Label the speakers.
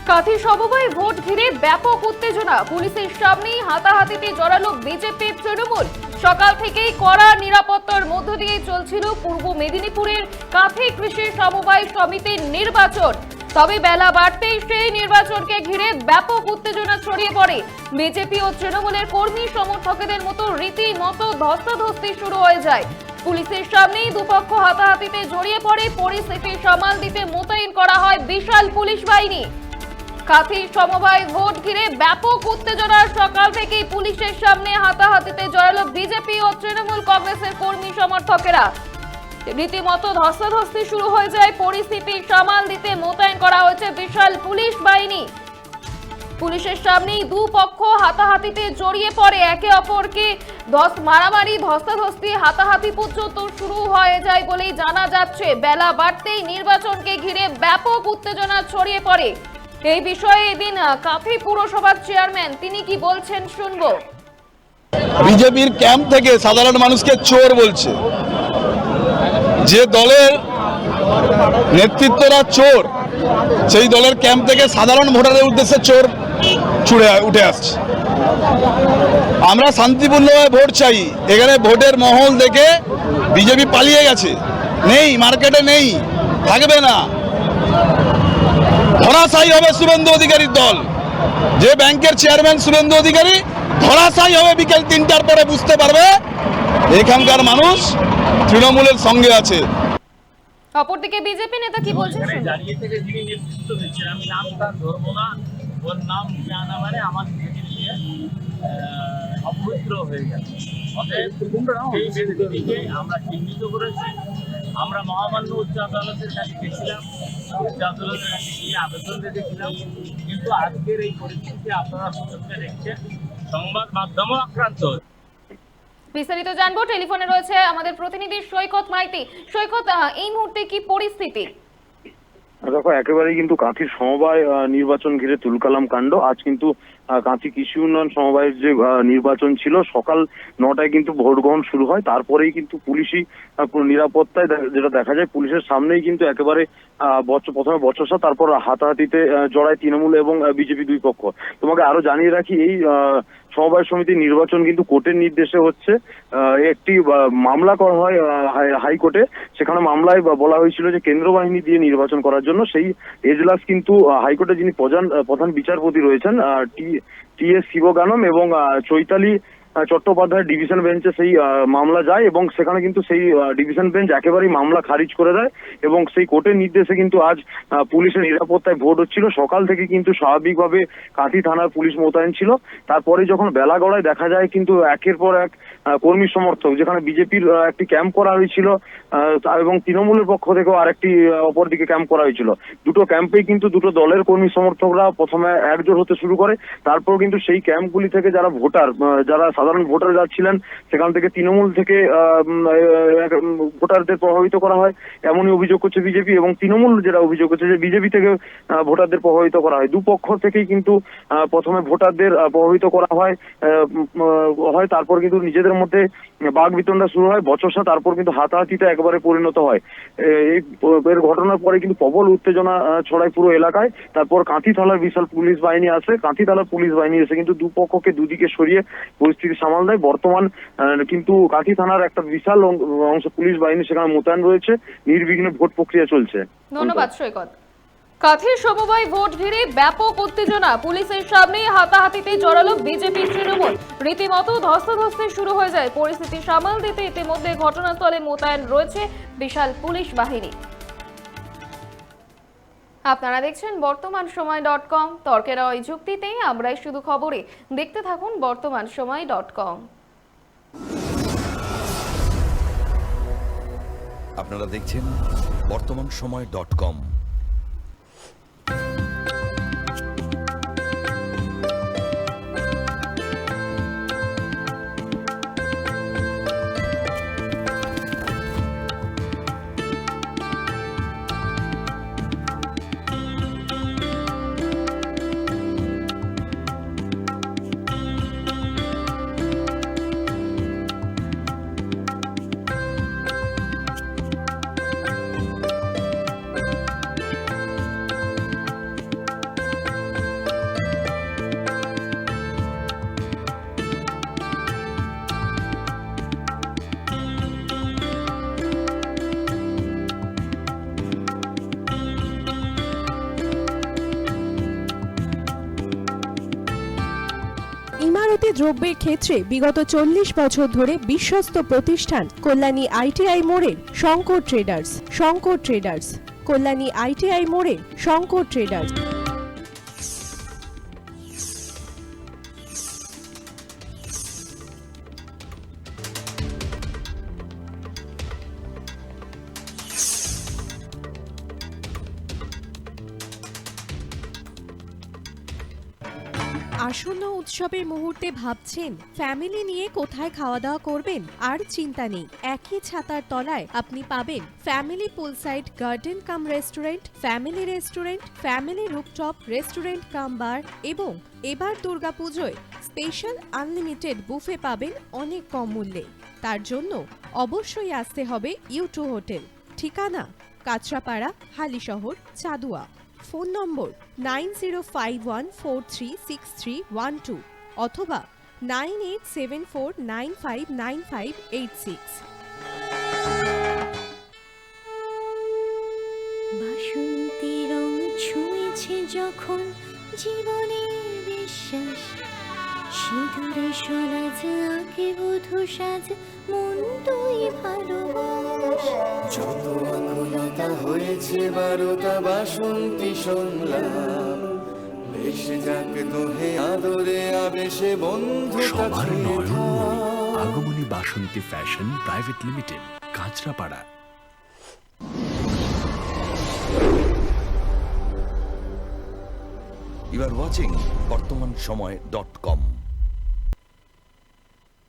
Speaker 1: কাঁথি সমবায় ভোট ঘিরে ব্যাপক উত্তেজনা, পুলিশের সামনেই হাতাহাতিতে জড়ালো বিজেপি তৃণমূল। সকাল থেকেই কড়া নিরাপত্তার মধ্য দিয়ে চলছিল পূর্ব মেদিনীপুরের কাঁথি কৃষি সমবায় সমিতির নির্বাচন। তবে বেলা বাড়তেই সেই নির্বাচনকে ঘিরে ব্যাপক উত্তেজনা ছড়িয়ে পড়ে। বিজেপি ও তৃণমূলের কর্মী সমর্থকদের মতো রীতিমতো ধস্তাধস্তি শুরু হয়ে যায়। পুলিশের সামনেই দুপক্ষ হাতাহাতিতে জড়িয়ে পড়ে। পরিস্থিতি সামাল দিতে মোতায়েন করা হয় বিশাল পুলিশ বাহিনী। কাঁথি সমবায় ভোট ঘিরে ব্যাপক উত্তেজনা, সকাল থেকেই পুলিশের সামনে হাতাহাতিতে জড়ালো বিজেপি ও তৃণমূল কংগ্রেসের কর্মী সমর্থকেরা। রীতিমতো ধস্তাধস্তি শুরু হয়ে যায়। পরিস্থিতি সামাল দিতে মোতায়েন করা হয়েছে বিশাল পুলিশ বাহিনী। পুলিশের সামনেই দুপক্ষ হাতাহাতিতে জড়িয়ে পড়ে, একে অপরকে মারামারি, ধস্তাধস্তি, হাতাহাতি পর্যন্ত শুরু হয়ে যায় বলেই জানা যাচ্ছে। বেলা বাড়তেই নির্বাচনকে ঘিরে ব্যাপক উত্তেজনা ছড়িয়ে পড়ে। এই বিষয়ে এদিন কাঁথি পুরসভার চেয়ারম্যান তিনি কি বলছেন শুনবো।
Speaker 2: বিজেপির ক্যাম্প থেকে সাধারণ মানুষকে চোর বলছে। যে দলের নেতৃত্বরা চোর, সেই দলের ক্যাম্প থেকে সাধারণ ভোটারের উদ্দেশ্যে চোর ছুড়ে উঠে আসছে। আমরা শান্তিপূর্ণভাবে ভোট চাই। এখানে ভোটের মহল দেখে বিজেপি পালিয়ে গেছে, নেই, মার্কেটে নেই, থাকবে না। ধরাশায়ী হবে শুভেন্দু অধিকারীর দল। যে ব্যাংকের চেয়ারম্যান শুভেন্দু অধিকারী ধরাশায়ী হবে বিকেল 3টার পরে, বুঝতে পারবে এখানকার মানুষ তৃণমূলের সঙ্গে আছে।
Speaker 1: অপরদিকে বিজেপি নেতা কি বলছেন শুনুন।
Speaker 3: দাঁড়িয়ে থেকে যিনি নেতৃত্ব দিচ্ছেন, আমি নামটা ধরবো না, ওর নাম জানা মানে আমার নিয়ে অপবিত্র হয়ে গেছে। অতএব এই ব্যক্তিটিকে আমরা চিহ্নিত করেছি। আমরা মহামান্য উচ্চ আদালতের কাছে গেছিলাম, উচ্চ আদালতের কাছে গিয়ে আবেদন রেখেছিলাম। কিন্তু আজকের এই পরিস্থিতি আপনারা সুযোগটা দেখছেন, সংবাদ মাধ্যমও আক্রান্ত।
Speaker 1: বিস্তারিত জানবো, টেলিফোনে রয়েছে আমাদের প্রতিনিধি সৈকত মাইতি। সৈকত, এই মুহূর্তে কি পরিস্থিতি?
Speaker 4: দেখো, একেবারেই কিন্তু কাঁথির সমবায় নির্বাচন ঘিরে তুলকালাম কাণ্ড। আজ কিন্তু কাঁথি কৃষি উন্নয়ন সমবায়ের যে নির্বাচন ছিল, সকাল 9টায় কিন্তু ভোট গ্রহণ শুরু হয়। তারপরেই কিন্তু পুলিশি নিরাপত্তায় যেটা দেখা যায়, পুলিশের সামনেই কিন্তু একেবারে প্রথমে বচসা, তারপর হাতাহাতিতে জড়ায় তৃণমূল এবং বিজেপি দুই পক্ষ। তোমাকে আরো জানিয়ে রাখি, এই সমবায় সমিতির নির্বাচন কিন্তু কোর্টের নির্দেশে হচ্ছে। একটি মামলা করা হয় হাইকোর্টে। সেখানে মামলায় বলা হয়েছিল যে কেন্দ্র বাহিনী দিয়ে নির্বাচন করার জন্য। সেই এজলাস কিন্তু হাইকোর্টে যিনি প্রধান বিচারপতি রয়েছেন টি.এস. শিবগানম এবং চৈতালি চট্টোপাধ্যায় ডিভিশন বেঞ্চে সেই মামলা যায় এবং সেখানে কিন্তু সেই ডিভিশন বেঞ্চ একেবারেই মামলা খারিজ করে দেয় এবং সেই কোর্টের নির্দেশে কিন্তু আজ পুলিশের নিরাপত্তায় ভোট হচ্ছিল। সকাল থেকে কিন্তু স্বাভাবিকভাবে কাঁথি থানার পুলিশ মোতায়েন ছিল। তারপরে যখন বেলা গড়ায় দেখা যায় কিন্তু একের পর এক কর্মী সমর্থক, যেখানে বিজেপির একটি ক্যাম্প করা হয়েছিল এবং তৃণমূলের পক্ষ থেকেও আরেকটি অপরদিকে ক্যাম্প করা হয়েছিল। দুটো ক্যাম্পেই কিন্তু দুটো দলের কর্মী সমর্থকরা প্রথমে একজোট হতে শুরু করে। তারপর কিন্তু সেই ক্যাম্পগুলি থেকে যারা সাধারণ ভোটার যাচ্ছিলেন, সেখান থেকে তৃণমূল থেকে ভোটারদের প্রভাবিত করা হয় এমনই অভিযোগ করছে বিজেপি, এবং তৃণমূল যেটা অভিযোগ করছে যে বিজেপি থেকে ভোটারদের প্রভাবিত করা হয়। দুপক্ষ থেকেই কিন্তু প্রথমে ভোটারদের প্রভাবিত করা হয়। তারপর কিন্তু নিজেদের মধ্যে বাকবিতণ্ডা শুরু হয়, বচসা, তারপর কিন্তু হাতাহাতিতে একেবারে পরিণত হয়। এর ঘটনার পরে কিন্তু প্রবল উত্তেজনা ছড়ায় পুরো এলাকায়। তারপর কাঁথি থানার বিশাল পুলিশ বাহিনী আসে। কাঁথি থানার পুলিশ বাহিনী এসে কিন্তু দুপক্ষকে দুদিকে সরিয়ে পরিস্থিতি সামাল দেয়। বর্তমান কিন্তু কাঁথি থানার একটা বিশাল অংশ পুলিশ বাহিনী সেখানে মোতায়েন রয়েছে। নির্বিঘ্নে ভোট প্রক্রিয়া চলছে।
Speaker 1: ধন্যবাদ সৈকত। কাঁথির সমবায় ভোট ঘিরে ব্যাপক উত্তেজনা, পুলিশের সামনে হাতাহাতিতে জড়ালো বিজেপি তৃণমূল। রীতিমতো ধস্তাধস্তি শুরু হয়ে যায়। পরিস্থিতি সামাল দিতে ইতিমধ্যে ঘটনাস্থলে মোতায়েন রয়েছে বিশাল পুলিশ বাহিনী। আপনারা দেখছেন বর্তমানসময়.com। তর্কের ওই যুক্তিতেই আমরাই শুধু খবরে। দেখতে থাকুন বর্তমানসময়.com।
Speaker 5: আপনারা দেখছেন বর্তমানসময়.com।
Speaker 6: দ্রব্যের ক্ষেত্রে বিগত 40 বছর ধরে বিশ্বস্ত প্রতিষ্ঠান কল্যাণী ITI মোড়ের Shankar traders. Shankar traders, Kalyani ITI মোড়ের শঙ্কর ট্রেডার্স। আসন্ন উৎসবের মুহূর্তে ভাবছেন ফ্যামিলি নিয়ে কোথায় খাওয়া দাওয়া করবেন? আর চিন্তা নেই, একই ছাতার তলায় আপনি পাবেন family poolside garden cum restaurant, family rooftop restaurant cum bar এবং এবার দুর্গাপুজোয় স্পেশাল আনলিমিটেড বুফে পাবেন অনেক কম মূল্যে। তার জন্য অবশ্যই আসতে হবে U2 হোটেল। ঠিকানা কাঁচরাপাড়া, হালিশহর, চাদুয়া। ফোন নম্বর 9051436312 অথবা 9874959586।
Speaker 7: বাসন্তী রং ছুঁয়েছে যখন জীবনের বিশ্বাস, সিঁদুরে সরাজ আঁকে বধূ সাজ, মন তুই ভালোবাস।
Speaker 8: যত আকুলতা হয়েছে বারোটা বাসন্তী সংলাপ, ভেসে যাক দোহে আদরে আবেশে বন্ধু
Speaker 9: সবার Nayan Agomoni Basanti fashion private limited, Kanchrapara.
Speaker 5: You are watching বর্তমান সময়.com